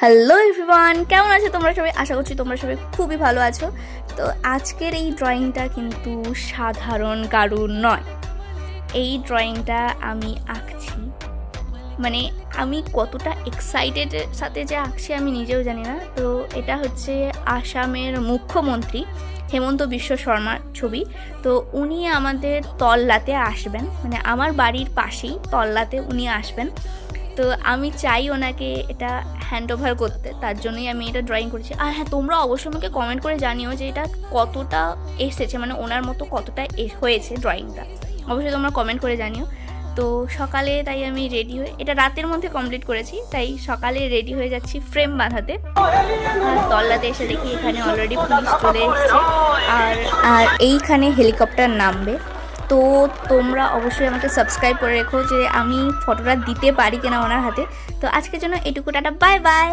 Hello everyone, কেমন আছো তোমরা সবাই? আশা করছি তোমরা সবাই খুবই ভালো আছো। তো আজকের এই ড্রয়িংটা কিন্তু সাধারণ কারুর নয়। এই ড্রয়িংটা আমি আঁকছি, মানে আমি কতটা এক্সাইটেডের সাথে যে আঁকছি আমি নিজেও জানি না। তো এটা হচ্ছে আসামের মুখ্যমন্ত্রী হেমন্ত বিশ্ব শর্মার ছবি। তো উনি আমাদের তল্লাতে আসবেন, মানে আমার বাড়ির পাশেই তল্লাতে উনি আসবেন। তো আমি চাই ওনাকে এটা হ্যান্ড ওভার করতে, তার জন্যই আমি এটা ড্রয়িং করেছি। আর হ্যাঁ, তোমরা অবশ্যই আমাকে কমেন্ট করে জানিও যে এটা কতটা এসেছে, মানে ওনার মতো কতটা হয়েছে ড্রয়িংটা। অবশ্যই তোমরা কমেন্ট করে জানিও। তো সকালে তাই আমি রেডি হয়ে, এটা রাতের মধ্যে কমপ্লিট করেছি, তাই সকালে রেডি হয়ে যাচ্ছি ফ্রেম বাঁধাতে। আর তল্লাতে এসে দেখি এখানে অলরেডি পুলিশ চলে এসছে, আর এইখানে হেলিকপ্টার নামবে। তো তোমরা অবশ্যই আমাকে সাবস্ক্রাইব করে রেখো যে আমি ফটোটা দিতে পারি কিনা ওনার হাতে। তো আজকের জন্য এটুকু, টাটা, বাই বাই।